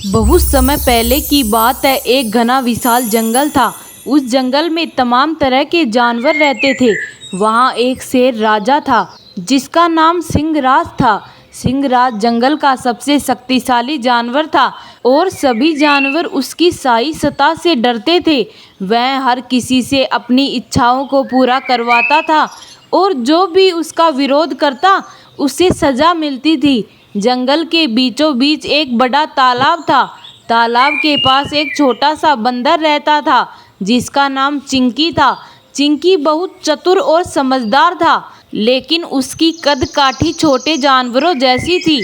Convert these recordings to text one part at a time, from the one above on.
बहुत समय पहले की बात है। एक घना विशाल जंगल था। उस जंगल में तमाम तरह के जानवर रहते थे। वहाँ एक शेर राजा था जिसका नाम सिंहराज था। सिंहराज जंगल का सबसे शक्तिशाली जानवर था और सभी जानवर उसकी शाही सत्ता से डरते थे। वह हर किसी से अपनी इच्छाओं को पूरा करवाता था और जो भी उसका विरोध करता उसे सजा मिलती थी। जंगल के बीचों बीच एक बड़ा तालाब था। तालाब के पास एक छोटा सा बंदर रहता था जिसका नाम चिंकी था। चिंकी बहुत चतुर और समझदार था, लेकिन उसकी कद काठी छोटे जानवरों जैसी थी।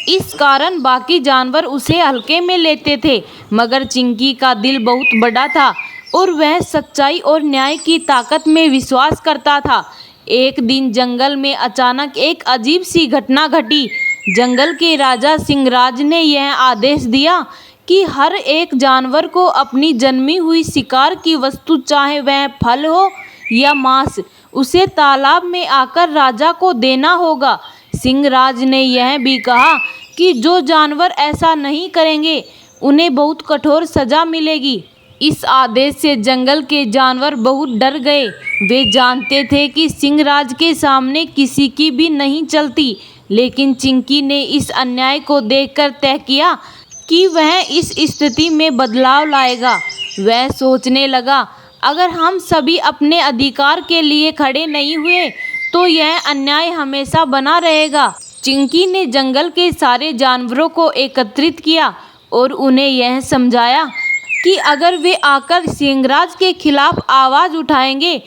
इस कारण बाकी जानवर उसे हल्के में लेते थे, मगर चिंकी का दिल बहुत बड़ा था और वह सच्चाई और न्याय की ताकत में विश्वास करता था। एक दिन जंगल में अचानक एक अजीब सी घटना घटी। जंगल के राजा सिंहराज ने यह आदेश दिया कि हर एक जानवर को अपनी जन्मी हुई शिकार की वस्तु, चाहे वह फल हो या मांस, उसे तालाब में आकर राजा को देना होगा। सिंहराज ने यह भी कहा कि जो जानवर ऐसा नहीं करेंगे उन्हें बहुत कठोर सजा मिलेगी। इस आदेश से जंगल के जानवर बहुत डर गए। वे जानते थे कि सिंहराज के सामने किसी की भी नहीं चलती, लेकिन चिंकी ने इस अन्याय को देखकर तय किया कि वह इस स्थिति में बदलाव लाएगा। वह सोचने लगा, अगर हम सभी अपने अधिकार के लिए खड़े नहीं हुए तो यह अन्याय हमेशा बना रहेगा। चिंकी ने जंगल के सारे जानवरों को एकत्रित किया और उन्हें यह समझाया कि अगर वे आकर सिंहराज के खिलाफ आवाज़ उठाएंगे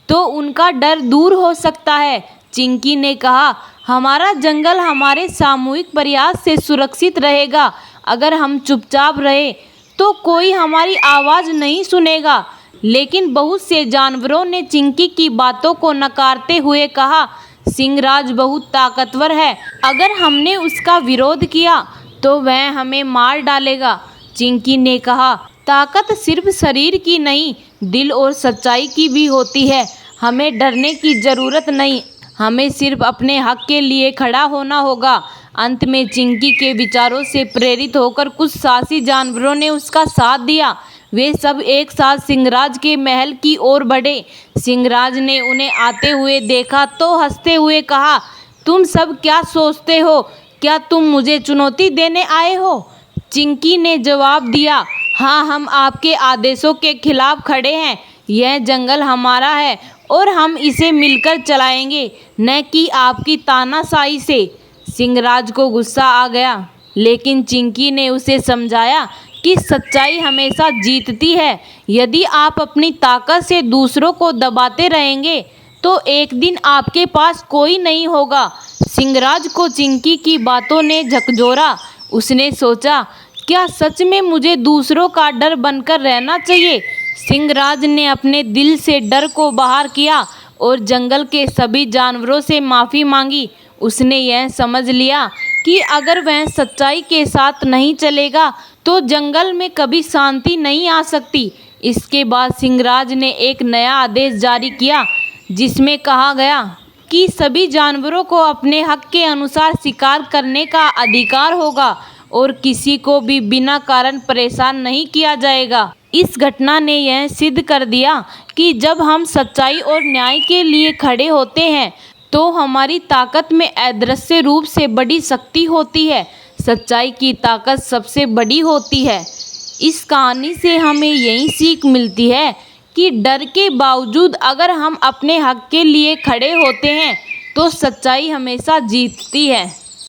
तो उनका डर दूर हो सकता है। चिंकी ने कहा, हमारा जंगल हमारे सामूहिक प्रयास से सुरक्षित रहेगा। अगर हम चुपचाप रहे तो कोई हमारी आवाज़ नहीं सुनेगा। लेकिन बहुत से जानवरों ने चिंकी की बातों को नकारते हुए कहा, सिंहराज बहुत ताकतवर है, अगर हमने उसका विरोध किया तो वह हमें मार डालेगा। चिंकी ने कहा, ताकत सिर्फ शरीर की नहीं, दिल और सच्चाई की भी होती है। हमें डरने की ज़रूरत नहीं, हमें सिर्फ अपने हक के लिए खड़ा होना होगा। अंत में चिंकी के विचारों से प्रेरित होकर कुछ साहसी जानवरों ने उसका साथ दिया। वे सब एक साथ सिंहराज के महल की ओर बढ़े। सिंहराज ने उन्हें आते हुए देखा तो हंसते हुए कहा, तुम सब क्या सोचते हो? क्या तुम मुझे चुनौती देने आए हो? चिंकी ने जवाब दिया, हाँ, हम आपके आदेशों के खिलाफ खड़े हैं। यह जंगल हमारा है और हम इसे मिलकर चलाएंगे, न कि आपकी तानाशाही से। सिंहराज को गुस्सा आ गया, लेकिन चिंकी ने उसे समझाया कि सच्चाई हमेशा जीतती है। यदि आप अपनी ताकत से दूसरों को दबाते रहेंगे तो एक दिन आपके पास कोई नहीं होगा। सिंहराज को चिंकी की बातों ने झकझोरा। उसने सोचा, क्या सच में मुझे दूसरों का डर बनकर रहना चाहिए? सिंहराज ने अपने दिल से डर को बाहर किया और जंगल के सभी जानवरों से माफ़ी मांगी। उसने यह समझ लिया कि अगर वह सच्चाई के साथ नहीं चलेगा तो जंगल में कभी शांति नहीं आ सकती। इसके बाद सिंहराज ने एक नया आदेश जारी किया जिसमें कहा गया कि सभी जानवरों को अपने हक के अनुसार शिकार करने का अधिकार होगा और किसी को भी बिना कारण परेशान नहीं किया जाएगा। इस घटना ने यह सिद्ध कर दिया कि जब हम सच्चाई और न्याय के लिए खड़े होते हैं तो हमारी ताकत में अदृश्य रूप से बड़ी शक्ति होती है। सच्चाई की ताकत सबसे बड़ी होती है। इस कहानी से हमें यही सीख मिलती है कि डर के बावजूद अगर हम अपने हक के लिए खड़े होते हैं तो सच्चाई हमेशा जीतती है।